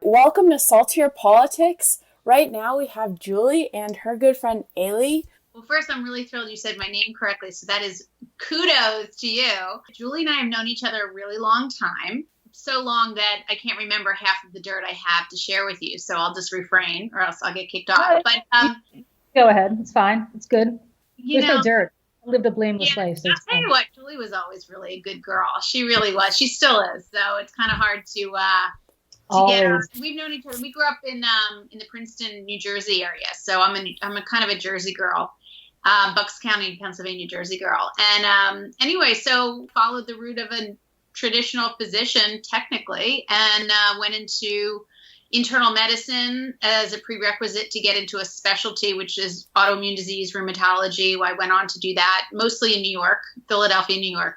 welcome to Saltier Politics. Right now we have Julie and her good friend Aly. Well, first, I'm really thrilled you said my name correctly, so that is kudos to you. Julie and I have known each other a really long time, so long that I can't remember half of the dirt I have to share with you, so I'll just refrain or else I'll get kicked off. But go ahead. It's fine. It's good. There's no dirt. I lived a blameless life. So I'll tell you what, Julie was always really a good girl. She really was. She still is, so it's kind of hard to get her. We've known each other. We grew up in the Princeton, New Jersey area, so I'm a kind of a Jersey girl. Bucks County, Pennsylvania, Jersey girl. And anyway, so followed the route of a traditional physician technically and went into internal medicine as a prerequisite to get into a specialty, which is autoimmune disease, rheumatology. I went on to do that mostly in New York, Philadelphia, New York.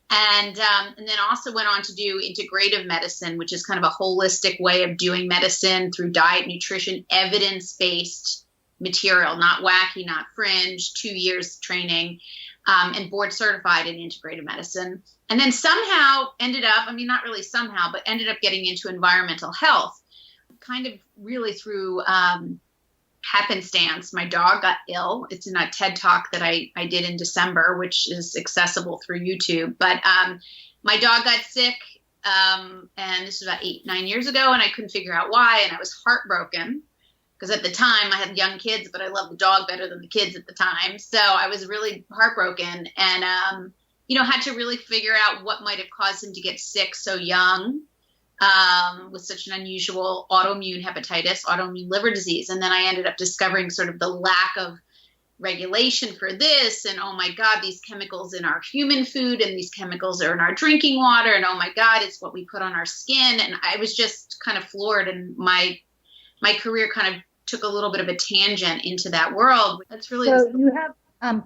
And then also went on to do integrative medicine, which is kind of a holistic way of doing medicine through diet, nutrition, evidence-based material, not wacky, not fringe, 2 years training, and board certified in integrative medicine. And then somehow ended up getting into environmental health, kind of really through happenstance. My dog got ill. It's in a TED Talk that I did in December, which is accessible through YouTube. But my dog got sick, and this was about 8-9 years ago, and I couldn't figure out why, and I was heartbroken. Because at the time I had young kids, but I loved the dog better than the kids at the time. So I was really heartbroken and, had to really figure out what might have caused him to get sick so young with such an unusual autoimmune hepatitis, autoimmune liver disease. And then I ended up discovering sort of the lack of regulation for this. And, oh, my God, these chemicals in our human food and these chemicals are in our drinking water. And, oh, my God, it's what we put on our skin. And I was just kind of floored. And my career kind of took a little bit of a tangent into that world. That's really so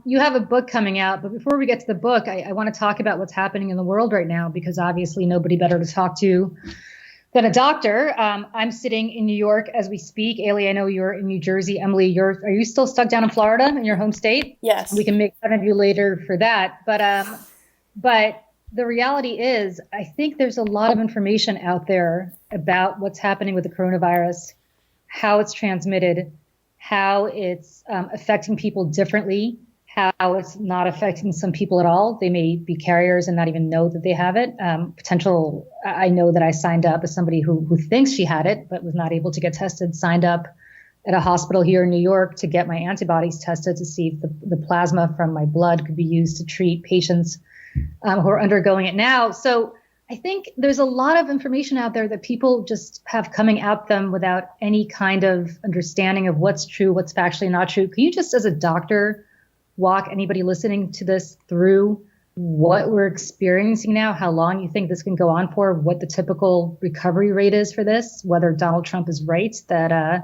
you have a book coming out, but before we get to the book, I want to talk about what's happening in the world right now, because obviously nobody better to talk to than a doctor. I'm sitting in New York as we speak. Aly, I know you're in New Jersey. Emily, are you still stuck down in Florida in your home state? Yes. We can make fun of you later for that. But the reality is, I think there's a lot of information out there about what's happening with the coronavirus, how it's transmitted, how it's affecting people differently, how it's not affecting some people at all. They may be carriers and not even know that they have it. I know that I signed up as somebody who thinks she had it, but was not able to get tested, signed up at a hospital here in New York to get my antibodies tested to see if the plasma from my blood could be used to treat patients who are undergoing it now. So I think there's a lot of information out there that people just have coming at them without any kind of understanding of what's true, what's factually not true. Can you just, as a doctor, walk anybody listening to this through what we're experiencing now, how long you think this can go on for, what the typical recovery rate is for this, whether Donald Trump is right that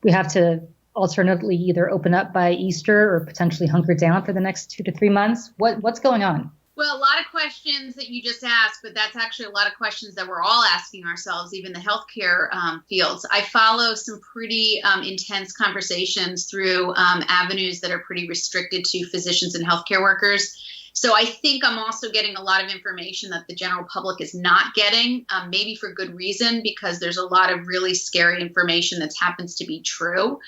we have to alternatively either open up by Easter or potentially hunker down for the next 2 to 3 months? What's going on? Well, a lot of questions that you just asked, but that's actually a lot of questions that we're all asking ourselves, even the healthcare fields. I follow some pretty intense conversations through avenues that are pretty restricted to physicians and healthcare workers. So I think I'm also getting a lot of information that the general public is not getting, maybe for good reason, because there's a lot of really scary information that happens to be true.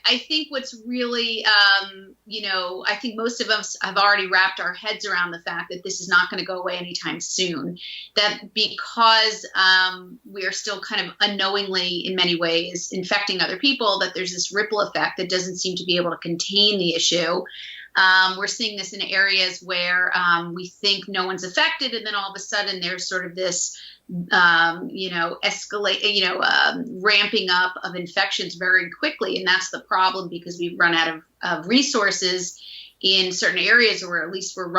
I think what's really, I think most of us have already wrapped our heads around the fact that this is not going to go away anytime soon, that because we are still kind of unknowingly, in many ways, infecting other people, that there's this ripple effect that doesn't seem to be able to contain the issue. We're seeing this in areas where we think no one's affected, and then all of a sudden there's sort of this ramping up of infections very quickly. And that's the problem, because we've run out of resources in certain areas, or at least we're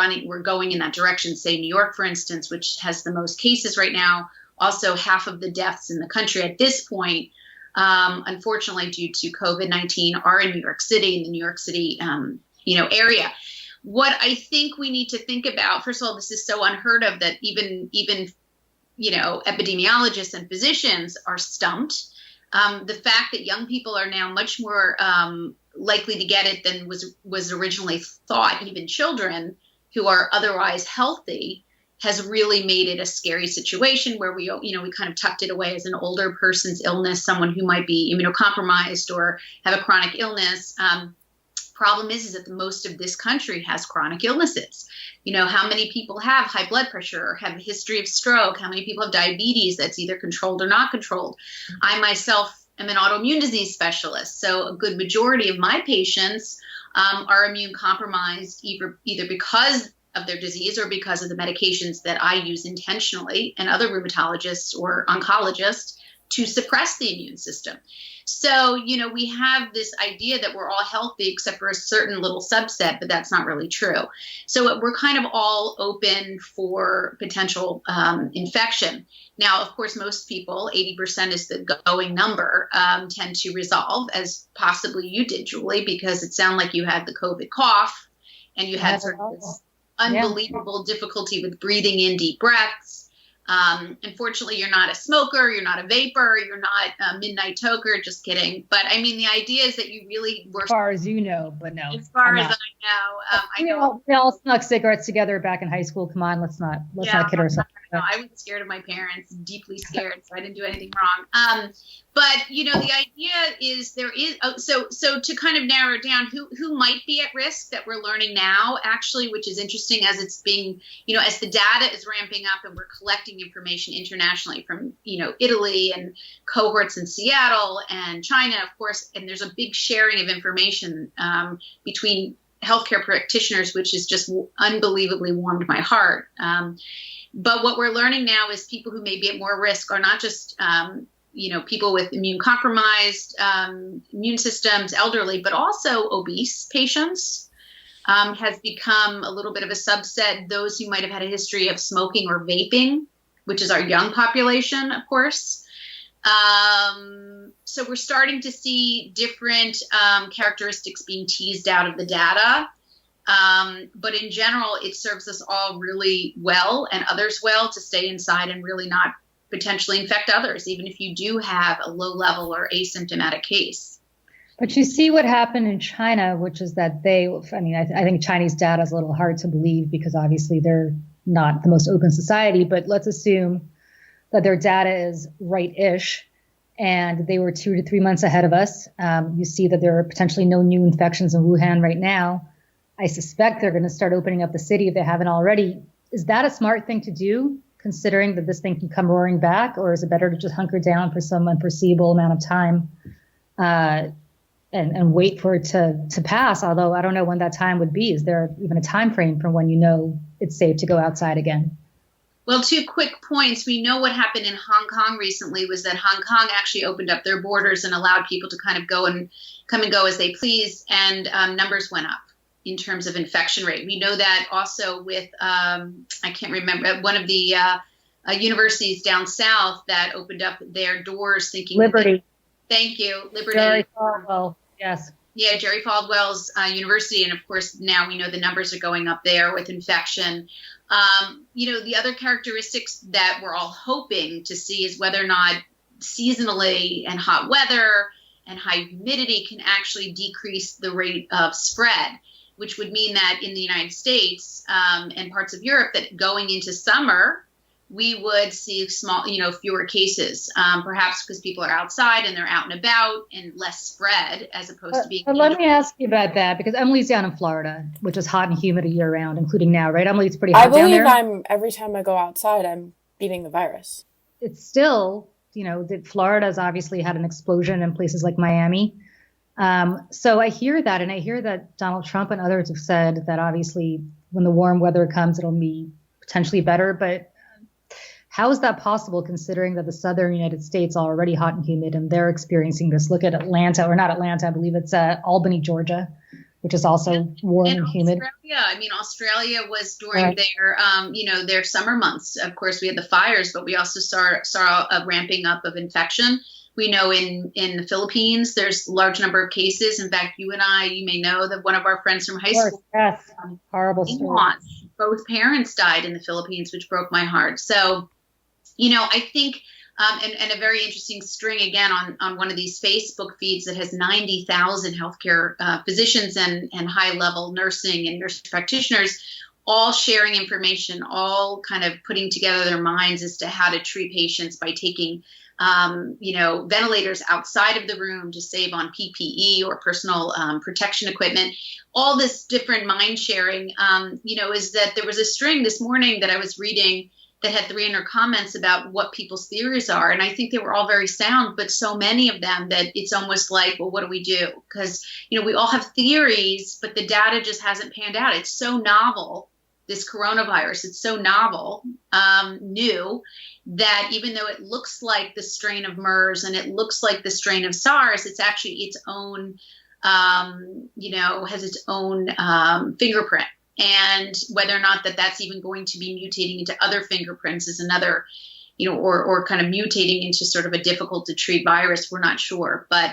going in that direction. Say New York, for instance, which has the most cases right now. Also, half of the deaths in the country at this point, unfortunately, due to COVID-19, are in New York City, in the New York City, area. What I think we need to think about, first of all, this is so unheard of that even epidemiologists and physicians are stumped. The fact that young people are now much more likely to get it than was originally thought, even children who are otherwise healthy, has really made it a scary situation where we kind of tucked it away as an older person's illness, someone who might be immunocompromised or have a chronic illness. Problem is that most of this country has chronic illnesses. How many people have high blood pressure or have a history of stroke? How many people have diabetes that's either controlled or not controlled? I myself am an autoimmune disease specialist, so a good majority of my patients are immune compromised either because of their disease or because of the medications that I use intentionally and other rheumatologists or oncologists to suppress the immune system. So, we have this idea that we're all healthy except for a certain little subset, but that's not really true. So we're kind of all open for potential infection. Now, of course, most people, 80% is the going number, tend to resolve, as possibly you did, Julie, because it sounded like you had the COVID cough and you had sort of this unbelievable difficulty with breathing in deep breaths. Unfortunately, you're not a smoker, you're not a vapor, you're not a midnight toker, just kidding. But I mean, the idea is that you really were. As far as you know, but no. As far as I know. We all snuck cigarettes together back in high school. Come on, let's not kid ourselves. No, I was scared of my parents, deeply scared, so I didn't do anything wrong. But the idea is there is so to kind of narrow it down, who might be at risk that we're learning now, actually, which is interesting as it's being, as the data is ramping up and we're collecting information internationally from, Italy and cohorts in Seattle and China, of course, and there's a big sharing of information between healthcare practitioners, which has just unbelievably warmed my heart. But what we're learning now is people who may be at more risk are not just, people with immune compromised immune systems, elderly, but also obese patients has become a little bit of a subset. Those who might have had a history of smoking or vaping, which is our young population, of course. So we're starting to see different characteristics being teased out of the data. But in general, it serves us all really well and others well to stay inside and really not potentially infect others, even if you do have a low level or asymptomatic case. But you see what happened in China, which is that I think Chinese data is a little hard to believe because obviously they're not the most open society, but let's assume that their data is right-ish and they were 2 to 3 months ahead of us. You see that there are potentially no new infections in Wuhan right now. I suspect they're going to start opening up the city if they haven't already. Is that a smart thing to do, considering that this thing can come roaring back, or is it better to just hunker down for some unforeseeable amount of time and wait for it to pass? Although I don't know when that time would be. Is there even a time frame from when it's safe to go outside again? Well, 2 quick points. We know what happened in Hong Kong recently was that Hong Kong actually opened up their borders and allowed people to kind of come and go as they please, and numbers went up in terms of infection rate. We know that also with, I can't remember, one of the universities down south that opened up their doors thinking— Liberty. Thank you. Liberty. Jerry Falwell, yes. Yeah, Jerry Falwell's university. And of course, now we know the numbers are going up there with infection. The other characteristics that we're all hoping to see is whether or not seasonally and hot weather and high humidity can actually decrease the rate of spread, which would mean that in the United States and parts of Europe, that going into summer, we would see fewer cases, perhaps because people are outside and they're out and about and less spread as opposed to being. But let me ask you about that, because Emily's down in Florida, which is hot and humid year round, including now, right? Emily, it's pretty hot down there. I believe every time I go outside, I'm beating the virus. It's still, that Florida's obviously had an explosion in places like Miami. So I hear that, and I hear that Donald Trump and others have said that obviously when the warm weather comes, it'll be potentially better. But how is that possible, considering that the southern United States are already hot and humid and they're experiencing this? Look at Atlanta, or not Atlanta, I believe it's Albany, Georgia, which is also warm and humid. Australia was during their summer months. Of course, we had the fires, but we also saw a ramping up of infection. We know in the Philippines, there's a large number of cases. In fact, you may know that one of our friends from high school, yes, horrible story. Both parents died in the Philippines, which broke my heart. So, I think, and a very interesting string again on one of these Facebook feeds that has 90,000 healthcare physicians and high-level nursing and nurse practitioners all sharing information, all kind of putting together their minds as to how to treat patients by taking, ventilators outside of the room to save on PPE or personal protection equipment. All this different mind sharing, is that there was a string this morning that I was reading that had 300 comments about what people's theories are. And I think they were all very sound, but so many of them that it's almost like, well, what do we do? Because, we all have theories, but the data just hasn't panned out. It's so novel, this coronavirus. It's so novel, new, that even though it looks like the strain of MERS and it looks like the strain of SARS, it's actually its own, has its own fingerprint. And whether or not that's even going to be mutating into other fingerprints is another, or kind of mutating into sort of a difficult to treat virus, we're not sure. But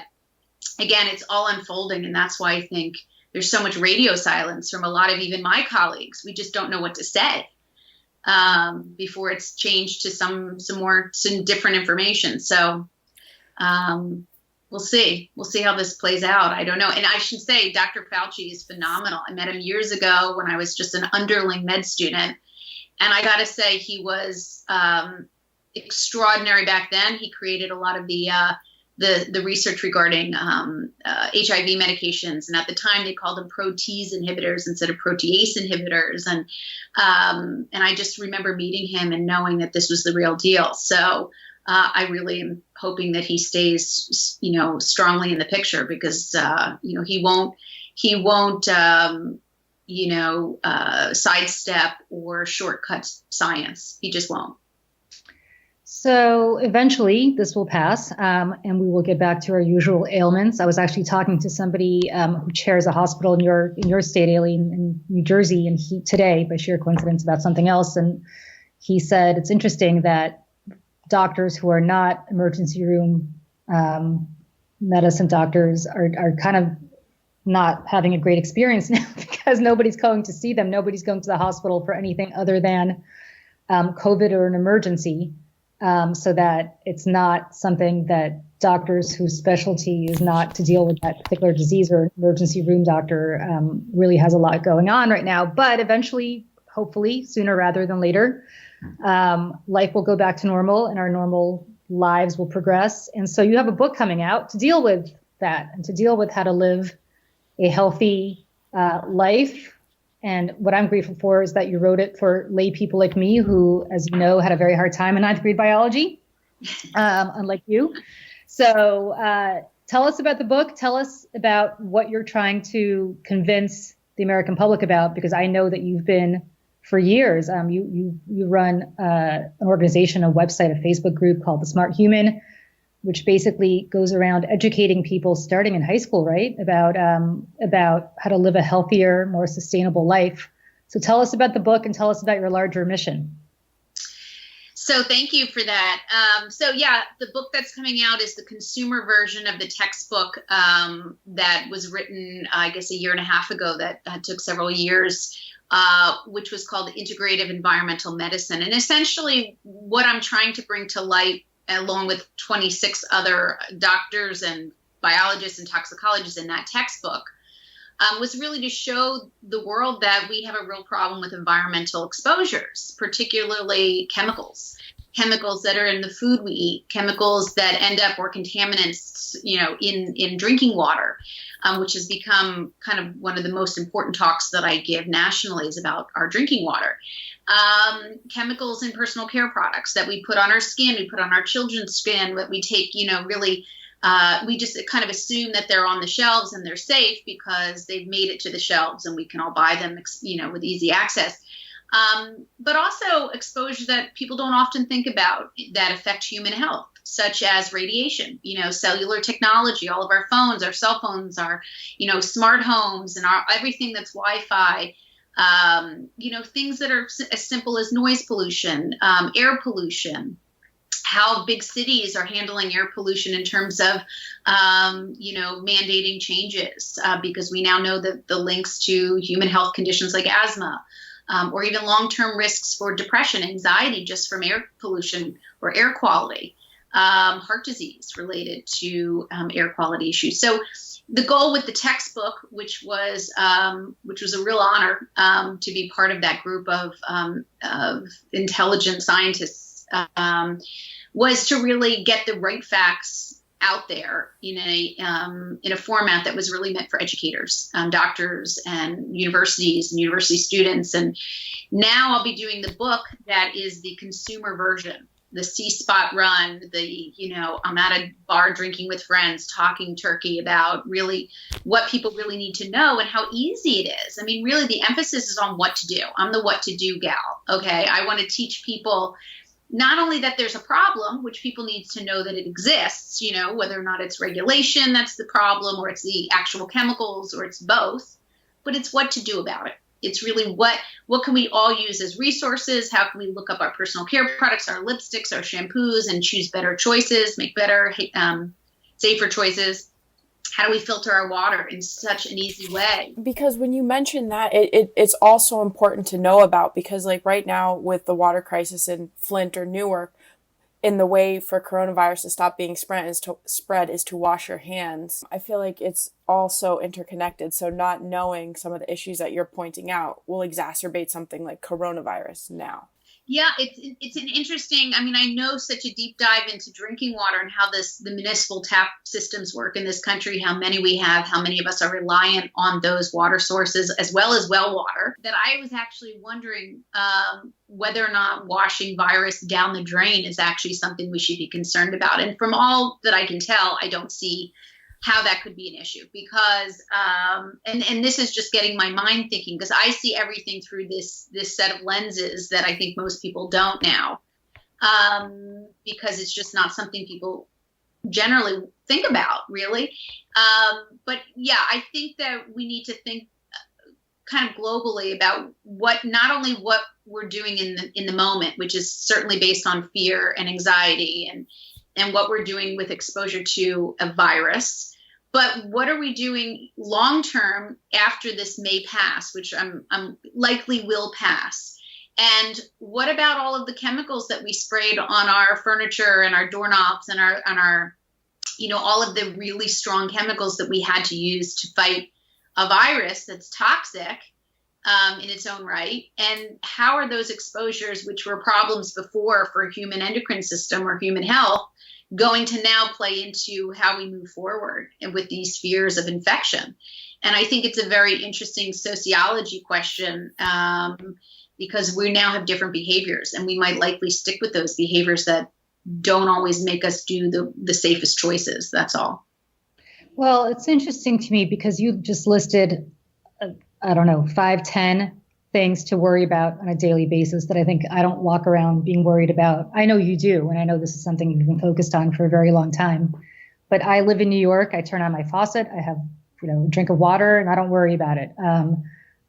again, it's all unfolding. And that's why I think there's so much radio silence from a lot of even my colleagues. We just don't know what to say before it's changed to some different information. So we'll see. We'll see how this plays out. I don't know. And I should say, Dr. Fauci is phenomenal. I met him years ago when I was just an underling med student. And I got to say, he was extraordinary back then. He created a lot of the research regarding HIV medications. And at the time, they called them protease inhibitors instead of protease inhibitors. And I just remember meeting him and knowing that this was the real deal. So I really am hoping that he stays, strongly in the picture because, he won't, sidestep or shortcut science. He just won't. So eventually this will pass, and we will get back to our usual ailments. I was actually talking to somebody who chairs a hospital in your state, Aly, in New Jersey, and today, by sheer coincidence, about something else. And he said it's interesting that doctors who are not emergency room medicine doctors are kind of not having a great experience now because nobody's going to see them. Nobody's going to the hospital for anything other than COVID or an emergency. So that it's not something that doctors whose specialty is not to deal with that particular disease or emergency room doctor really has a lot going on right now. But eventually, hopefully, sooner rather than later, life will go back to normal and our normal lives will progress. And so you have a book coming out to deal with that and to deal with how to live a healthy life. And what I'm grateful for is that you wrote it for lay people like me who, as you know, had a very hard time in ninth grade biology, unlike you. So tell us about the book. Tell us about what you're trying to convince the American public about, because I know that you've been for years. You run an organization, a website, a Facebook group called The Smart Human, which basically goes around educating people starting in high school, right, about how to live a healthier, more sustainable life. So tell us about the book and tell us about your larger mission. So thank you for that. The book that's coming out is the consumer version of the textbook that was written, I guess, a year and a half ago that took several years, which was called Integrative Environmental Medicine. And essentially what I'm trying to bring to light, along with 26 other doctors and biologists and toxicologists in that textbook, was really to show the world that we have a real problem with environmental exposures, particularly chemicals that are in the food we eat, chemicals that end up or contaminants, in drinking water, which has become kind of one of the most important talks that I give nationally is about our drinking water. Chemicals in personal care products that we put on our skin, we put on our children's skin, that we take, we just kind of assume that they're on the shelves and they're safe because they've made it to the shelves and we can all buy them, with easy access. But also exposures that people don't often think about that affect human health, such as radiation, cellular technology, all of our phones, our cell phones, our, smart homes and everything that's Wi-Fi. Things that are as simple as noise pollution, air pollution, how big cities are handling air pollution in terms of, mandating changes, because we now know that the links to human health conditions like asthma, or even long-term risks for depression, anxiety, just from air pollution or air quality. heart disease related to air quality issues. So the goal with the textbook, which was a real honor to be part of that group of intelligent scientists, was to really get the right facts out there in a format that was really meant for educators, doctors, and university students. And now I'll be doing the book that is the consumer version. The C-spot run, I'm at a bar drinking with friends, talking turkey about really what people really need to know and how easy it is. I mean, really the emphasis is on what to do. I'm the what to do gal. Okay. I want to teach people not only that there's a problem, which people need to know that it exists, whether or not it's regulation that's the problem, or it's the actual chemicals, or it's both, but it's what to do about it. It's really what can we all use as resources? How can we look up our personal care products, our lipsticks, our shampoos, and choose better choices, make better, safer choices? How do we filter our water in such an easy way? Because when you mention that, it's also important to know about, because like right now with the water crisis in Flint or Newark, in the way for coronavirus to stop being spread is to wash your hands. I feel like it's also interconnected. So not knowing some of the issues that you're pointing out will exacerbate something like coronavirus now. Yeah, it's an interesting, I know such a deep dive into drinking water and how the municipal tap systems work in this country, how many we have, how many of us are reliant on those water sources as well as well water, that I was actually wondering whether or not washing virus down the drain is actually something we should be concerned about. And from all that I can tell, I don't see how that could be an issue, because and this is just getting my mind thinking, because I see everything through this set of lenses that I think most people don't now, because it's just not something people generally think about, really. But yeah, I think that we need to think kind of globally about not only what we're doing in the moment, which is certainly based on fear and anxiety, and what we're doing with exposure to a virus, but what are we doing long term after this may pass, which I'm likely will pass? And what about all of the chemicals that we sprayed on our furniture and our doorknobs and our all of the really strong chemicals that we had to use to fight a virus that's toxic in its own right? And how are those exposures, which were problems before for human endocrine system or human health, going to now play into how we move forward and with these fears of infection? And I think it's a very interesting sociology question, because we now have different behaviors, and we might likely stick with those behaviors that don't always make us do the safest choices. That's all. Well, it's interesting to me because you just listed, 5, 10 things to worry about on a daily basis that I think I don't walk around being worried about. I know you do, and I know this is something you've been focused on for a very long time. But I live in New York. I turn on my faucet. I have, a drink of water, and I don't worry about it.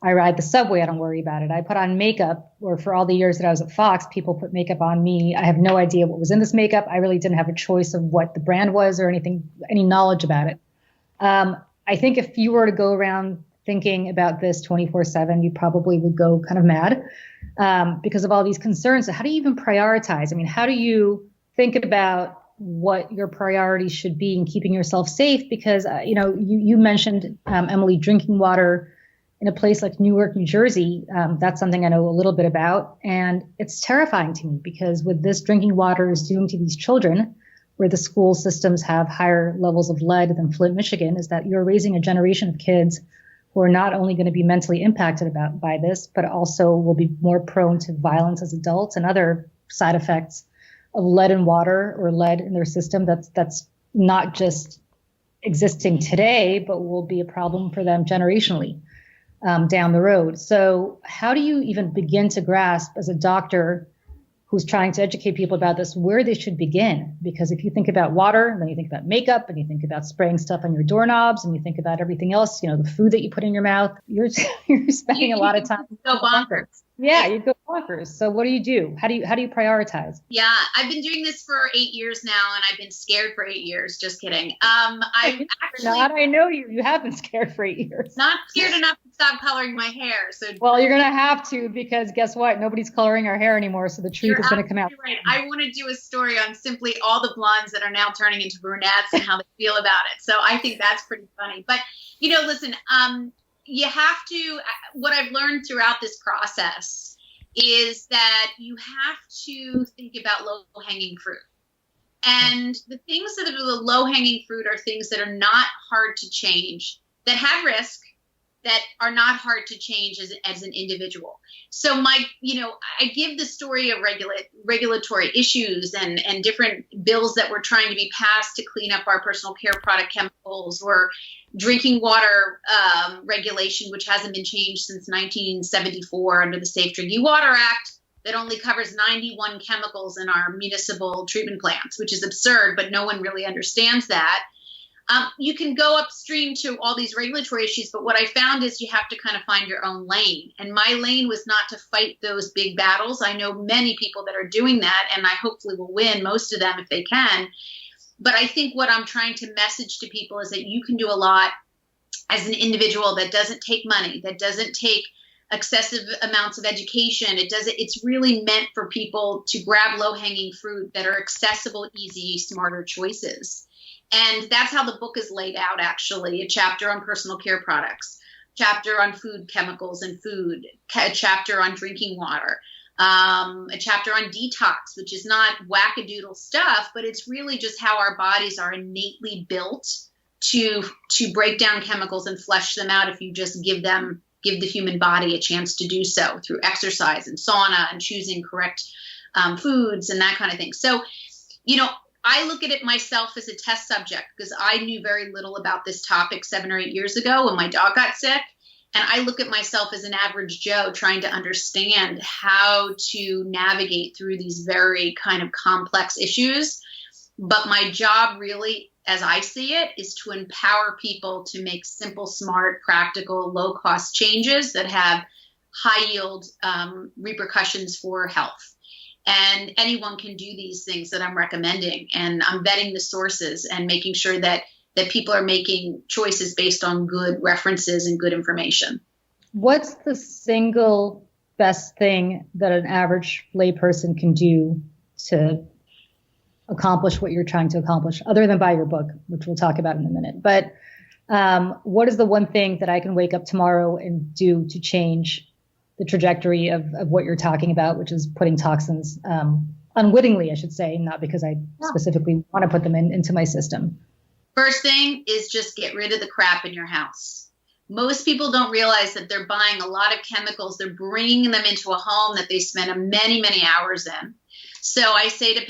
I ride the subway. I don't worry about it. I put on makeup, or for all the years that I was at Fox, people put makeup on me. I have no idea what was in this makeup. I really didn't have a choice of what the brand was or anything, any knowledge about it. I think if you were to go around thinking about this 24/7, you probably would go kind of mad because of all these concerns. So how do you even prioritize? How do you think about what your priorities should be in keeping yourself safe? Because, you mentioned, Emily, drinking water in a place like Newark, New Jersey. That's something I know a little bit about. And it's terrifying to me because what this drinking water is doing to these children, where the school systems have higher levels of lead than Flint, Michigan, is that you're raising a generation of kids who are not only going to be mentally impacted by this, but also will be more prone to violence as adults and other side effects of lead in water or lead in their system. That's not just existing today, but will be a problem for them generationally down the road. So how do you even begin to grasp, as a doctor who's trying to educate people about this, where they should begin? Because if you think about water, then you think about makeup, and you think about spraying stuff on your doorknobs, and you think about everything else, the food that you put in your mouth, you're spending a lot of time. Go bonkers. Yeah, you go bonkers. So what do you do? How do you prioritize? Yeah, I've been doing this for 8 years now, and I've been scared for 8 years. Just kidding. I've actually Not. I know you. You have been scared for 8 years. not scared enough to stop coloring my hair. So Well, you're gonna have to, because guess what? Nobody's coloring our hair anymore, so the truth you're is gonna come out. absolutely right. I want to do a story on simply all the blondes that are now turning into brunettes and how they feel about it. So I think that's pretty funny. But listen, you have to. What I've learned throughout this process is that you have to think about low-hanging fruit. And the things that are the low-hanging fruit are things that are not hard to change, that have risk, that are not hard to change as an individual. So I give the story of regulatory issues and different bills that were trying to be passed to clean up our personal care product chemicals, or drinking water regulation, which hasn't been changed since 1974 under the Safe Drinking Water Act, that only covers 91 chemicals in our municipal treatment plants, which is absurd, but no one really understands that. You can go upstream to all these regulatory issues, but what I found is you have to kind of find your own lane. And my lane was not to fight those big battles. I know many people that are doing that, and I hopefully will win most of them if they can. But I think what I'm trying to message to people is that you can do a lot as an individual that doesn't take money, that doesn't take excessive amounts of education. It's really meant for people to grab low-hanging fruit that are accessible, easy, smarter choices. And that's how the book is laid out, actually. A chapter on personal care products, chapter on food chemicals and food, a chapter on drinking water, a chapter on detox, which is not wackadoodle stuff, but it's really just how our bodies are innately built to break down chemicals and flush them out if you just give the human body a chance to do so through exercise and sauna and choosing correct foods and that kind of thing. So, I look at it myself as a test subject, because I knew very little about this topic 7 or 8 years ago when my dog got sick. And I look at myself as an average Joe trying to understand how to navigate through these very kind of complex issues. But my job really, as I see it, is to empower people to make simple, smart, practical, low-cost changes that have high-yield repercussions for health. And anyone can do these things that I'm recommending. And I'm vetting the sources and making sure that people are making choices based on good references and good information. What's the single best thing that an average layperson can do to accomplish what you're trying to accomplish, other than buy your book, which we'll talk about in a minute? But what is the one thing that I can wake up tomorrow and do to change the trajectory of what you're talking about, which is putting toxins, unwittingly, I should say, not because I specifically want to put them into my system? First thing is just get rid of the crap in your house. Most people don't realize that they're buying a lot of chemicals. They're bringing them into a home that they spend many, many hours in. So I say to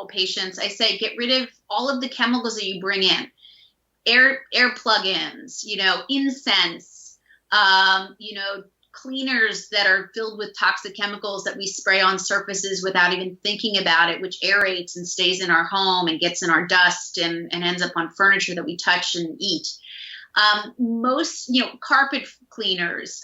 patients, I say, get rid of all of the chemicals that you bring in. Air plug-ins, incense, cleaners that are filled with toxic chemicals that we spray on surfaces without even thinking about it, which aerates and stays in our home and gets in our dust and ends up on furniture that we touch and eat. Most, carpet cleaners,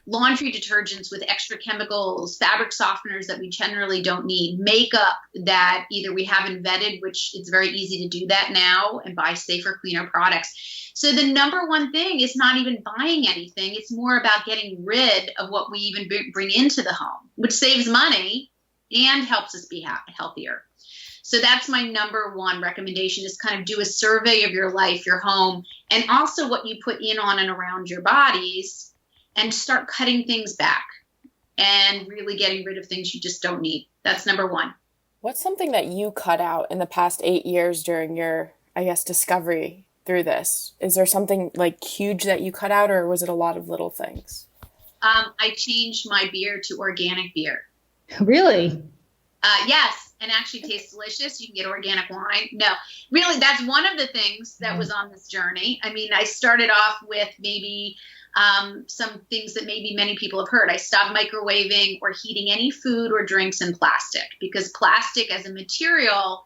laundry detergents with extra chemicals, fabric softeners that we generally don't need, makeup that either we haven't vetted, which it's very easy to do that now, and buy safer, cleaner products. So the number one thing is not even buying anything. It's more about getting rid of what we even bring into the home, which saves money and helps us be healthier. So that's my number one recommendation, is kind of do a survey of your life, your home, and also what you put in, on, and around your bodies, and start cutting things back and really getting rid of things you just don't need. That's number one. What's something that you cut out in the past 8 years during your, discovery through this? Is there something huge that you cut out, or was it a lot of little things? I changed my beer to organic beer. Really? Yes. And actually tastes delicious. You can get organic wine. No, really, that's one of the things that was on this journey. I mean, I started off with maybe some things that maybe many people have heard. I stopped microwaving or heating any food or drinks in plastic, because plastic as a material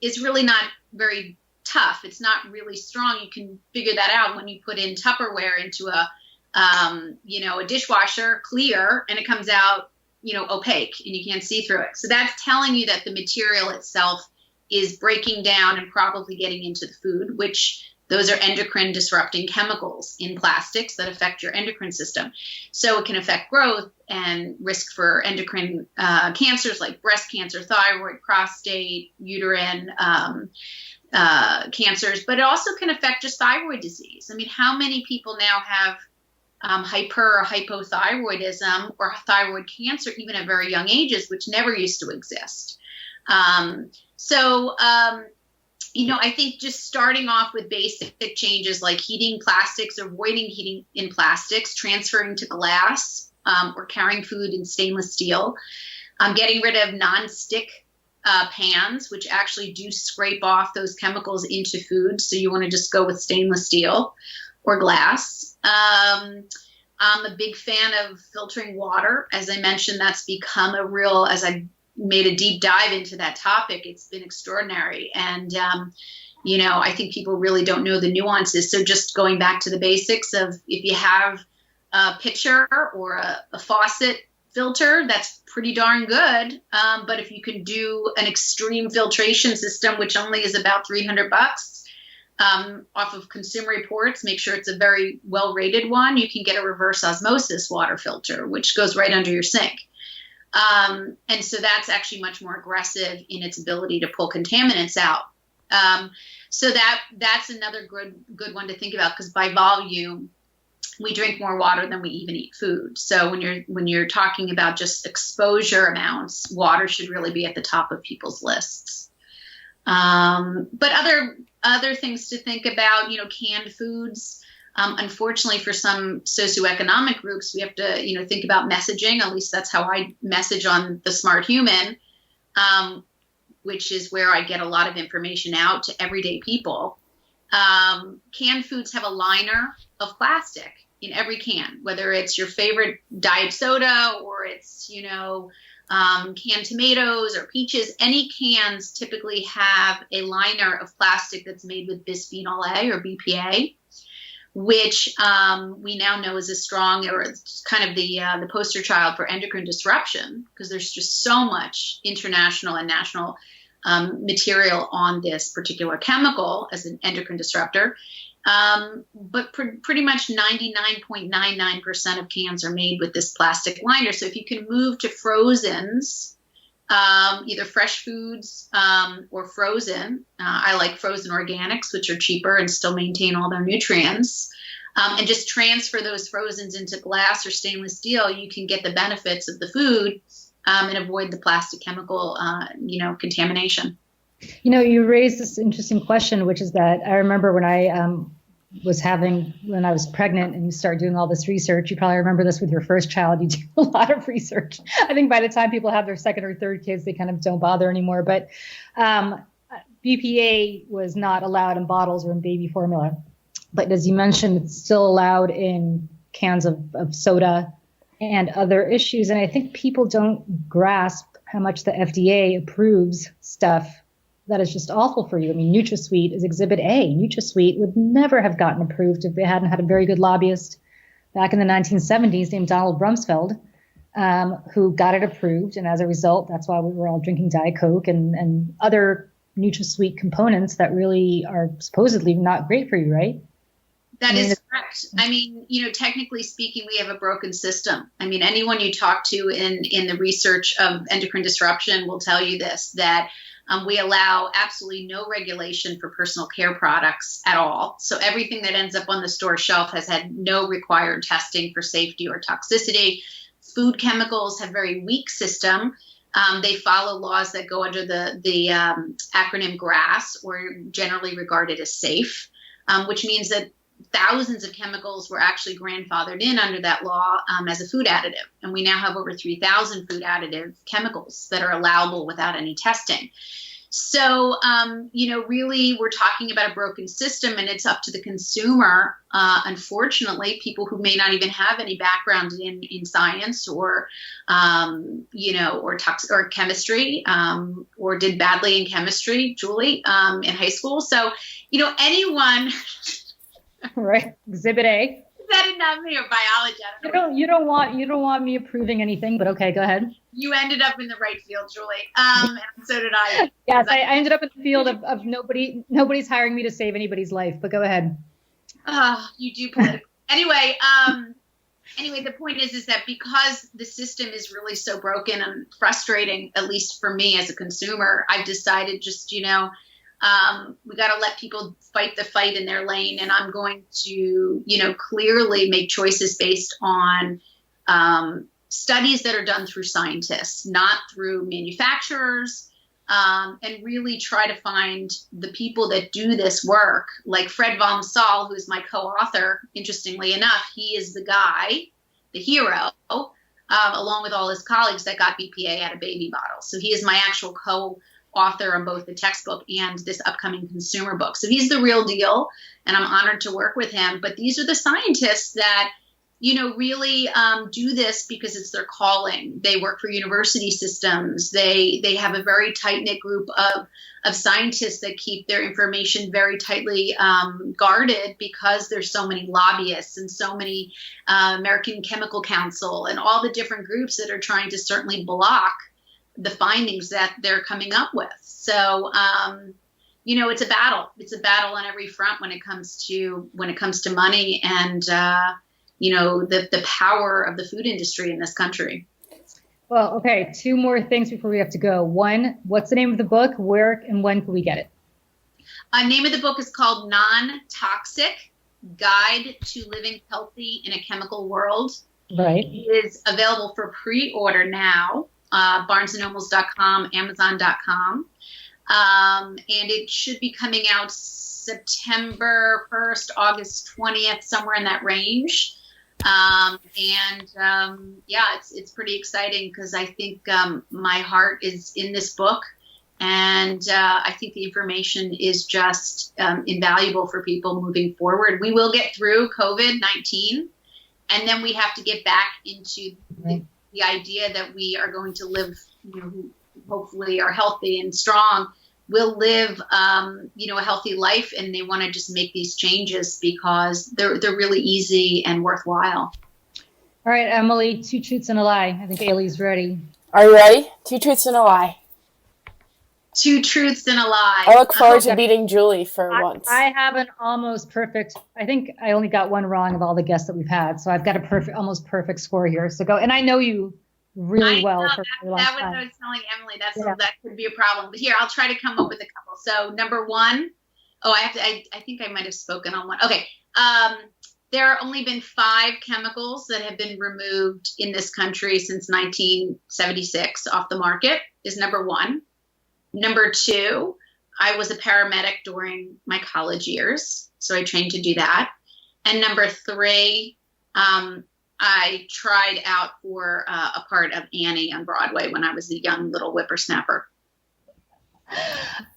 is really not very tough. It's not really strong. You can figure that out when you put in Tupperware into a a dishwasher clear and it comes out, opaque and you can't see through it. So that's telling you that the material itself is breaking down and probably getting into the food, which those are endocrine disrupting chemicals in plastics that affect your endocrine system. So it can affect growth and risk for endocrine cancers like breast cancer, thyroid, prostate, uterine cancers, but it also can affect just thyroid disease. I mean, how many people now have hyper or hypothyroidism or thyroid cancer, even at very young ages, which never used to exist. I think just starting off with basic changes like heating plastics, avoiding heating in plastics, transferring to glass, or carrying food in stainless steel, getting rid of non-stick pans, which actually do scrape off those chemicals into food. So you want to just go with stainless steel or glass. I'm a big fan of filtering water. As I mentioned, that's become as I made a deep dive into that topic, it's been extraordinary. And, I think people really don't know the nuances. So just going back to the basics of if you have a pitcher or a faucet filter, that's pretty darn good. But if you can do an extreme filtration system, which only is about $300 off of Consumer Reports, make sure it's a very well-rated one. You can get a reverse osmosis water filter, which goes right under your sink. And so that's actually much more aggressive in its ability to pull contaminants out. So that's another good one to think about, because by volume, we drink more water than we even eat food. So when you're talking about just exposure amounts, water should really be at the top of people's lists. But other things to think about, canned foods. Unfortunately, for some socioeconomic groups, we have to, think about messaging. At least that's how I message on The Smart Human, which is where I get a lot of information out to everyday people. Canned foods have a liner of plastic in every can, whether it's your favorite diet soda or it's, canned tomatoes or peaches. Any cans typically have a liner of plastic that's made with bisphenol A or BPA, which we now know is a strong, or it's kind of the poster child for endocrine disruption, because there's just so much international and national material on this particular chemical as an endocrine disruptor. But pretty much 99.99% of cans are made with this plastic liner. So if you can move to frozens, either fresh foods or frozen. I like frozen organics, which are cheaper and still maintain all their nutrients. And just transfer those frozens into glass or stainless steel. You can get the benefits of the food and avoid the plastic chemical, contamination. You raised this interesting question, which is that I remember when I when I was pregnant and you start doing all this research, you probably remember this with your first child, you do a lot of research. I think by the time people have their second or third kids, they kind of don't bother anymore. But BPA was not allowed in bottles or in baby formula. But as you mentioned, it's still allowed in cans of soda and other issues. And I think people don't grasp how much the FDA approves stuff that is just awful for you. I mean, NutraSweet is Exhibit A. NutraSweet would never have gotten approved if they hadn't had a very good lobbyist back in the 1970s named Donald Rumsfeld, who got it approved. And as a result, that's why we were all drinking Diet Coke and other NutraSweet components that really are supposedly not great for you, right? That is correct. I mean, technically speaking, we have a broken system. I mean, anyone you talk to in the research of endocrine disruption will tell you this, that we allow absolutely no regulation for personal care products at all. So everything that ends up on the store shelf has had no required testing for safety or toxicity. Food chemicals have very weak system. They follow laws that go under the acronym GRAS, or generally regarded as safe, which means that thousands of chemicals were actually grandfathered in under that law as a food additive. And we now have over 3,000 food additive chemicals that are allowable without any testing. So, really we're talking about a broken system, and it's up to the consumer. Unfortunately, people who may not even have any background in science or chemistry, or did badly in chemistry, Julie, in high school. So, anyone... Right. Exhibit A. said it, not me, or biology. I don't know. You don't want me approving anything, but okay, go ahead. You ended up in the right field, Julie. And so did I. Yes, I ended up in the field of nobody's hiring me to save anybody's life, but go ahead. You do political. Anyway, the point is that because the system is really so broken and frustrating, at least for me as a consumer, I've decided just, we got to let people fight the fight in their lane. And I'm going to, clearly make choices based on studies that are done through scientists, not through manufacturers, and really try to find the people that do this work, like Fred von Saal, who's my co-author. Interestingly enough, he is the guy, the hero, along with all his colleagues that got BPA out of baby bottles. So he is my actual co-author on both the textbook and this upcoming consumer book. So he's the real deal, and I'm honored to work with him. But these are the scientists that really do this because it's their calling. They work for university systems. They have a very tight-knit group of scientists that keep their information very tightly guarded because there's so many lobbyists and so many American Chemical Council and all the different groups that are trying to certainly block the findings that they're coming up with. So, it's a battle. It's a battle on every front when it comes to money and the power of the food industry in this country. Well, okay, 2 more things before we have to go. 1, what's the name of the book? Where and when can we get it? Name of the book is called Non-Toxic: Guide to Living Healthy in a Chemical World. Right. It is available for pre-order now, barnesandnobles.com, amazon.com. And it should be coming out September 1st, August 20th, somewhere in that range. It's pretty exciting because I think my heart is in this book, and I think the information is just invaluable for people moving forward. We will get through COVID-19, and then we have to get back into the idea that we are going to live, who hopefully are healthy and strong, will live, a healthy life, and they want to just make these changes because they're really easy and worthwhile. All right, Emily, 2 truths and a lie. I think Aly's ready. Are you ready? 2 truths and a lie. 2 truths and a lie. I look forward to beating Julie for once. I have an almost perfect. I think I only got 1 wrong of all the guests that we've had, so I've got a almost perfect score here. So go, and I know you really well. That was what I was telling Emily. That could be a problem. But here, I'll try to come up with a couple. So number 1, I think I might have spoken on one. Okay. There have only been 5 chemicals that have been removed in this country since 1976 off the market is number 1. Number 2, I was a paramedic during my college years, so I trained to do that. And number 3, I tried out for a part of Annie on Broadway when I was a young little whippersnapper.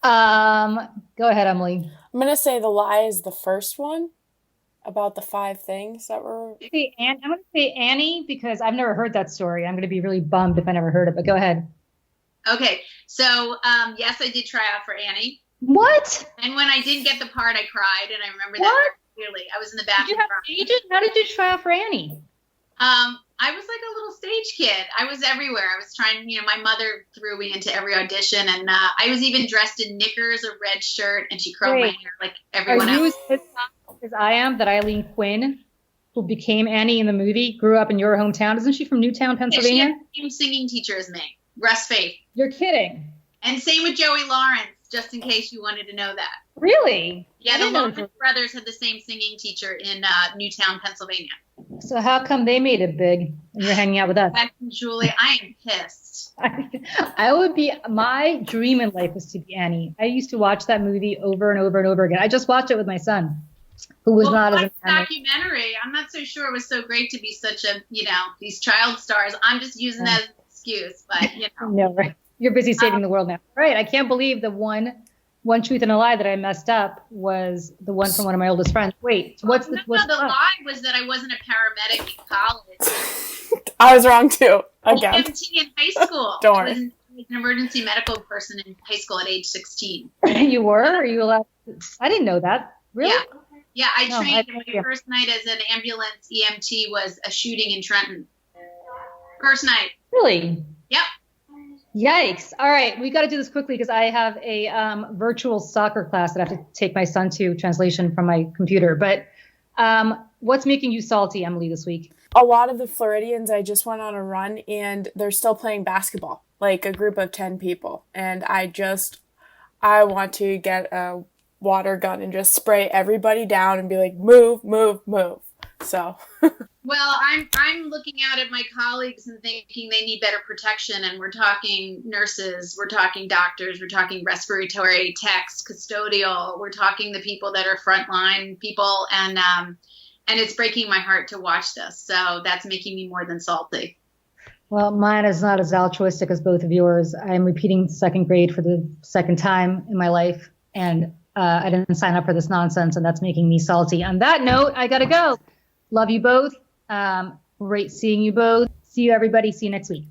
Go ahead, Emily. I'm going to say the lie is the first one about the 5 things that were... I'm going to say Annie because I've never heard that story. I'm going to be really bummed if I never heard it, but go ahead. Okay. So, yes, I did try out for Annie. What? And when I didn't get the part, I cried, and I remember that clearly. I was in the bathroom. Did you have an agent? How did you try out for Annie? I was like a little stage kid. I was everywhere. I was trying, my mother threw me into every audition, and I was even dressed in knickers, a red shirt, and she curled my hair like everyone else. Are you as I am that Eileen Quinn, who became Annie in the movie, grew up in your hometown? Isn't she from Newtown, Pennsylvania? Yeah, she had the same singing teacher as me, Russ Faith. You're kidding. And same with Joey Lawrence, just in case you wanted to know that. Really? Yeah, the Lawrence brothers had the same singing teacher in Newtown, Pennsylvania. So how come they made it big and you're hanging out with us? Julie, I am pissed. My dream in life was to be Annie. I used to watch that movie over and over and over again. I just watched it with my son, who was not as a documentary. I'm not so sure it was so great to be such a, these child stars. I'm just using that as an excuse, but No, right. You're busy saving the world now. Right. I can't believe the one truth and a lie that I messed up was the one from one of my oldest friends. Wait, what's the lie was that I wasn't a paramedic in college. I was wrong too. Again. I was 17 in high school. Don't worry. I was an emergency medical person in high school at age 16. You were? Are you allowed? I didn't know that. Really? Yeah, I No, trained. My first night as an ambulance EMT was a shooting in Trenton. First night. Really? Yep. Yikes. All right. We got to do this quickly because I have a virtual soccer class that I have to take my son to, translation from my computer. But what's making you salty, Emily, this week? A lot of the Floridians, I just went on a run and they're still playing basketball, like a group of 10 people. And I want to get a water gun and just spray everybody down and be like, move, move, move. So. Well, I'm looking out at my colleagues and thinking they need better protection. And we're talking nurses, we're talking doctors, we're talking respiratory techs, custodial, we're talking the people that are frontline people. And it's breaking my heart to watch this. So that's making me more than salty. Well, mine is not as altruistic as both of yours. I'm repeating second grade for the second time in my life. And I didn't sign up for this nonsense, and that's making me salty. On that note, I got to go. Love you both. Great seeing you both. See you, everybody. See you next week.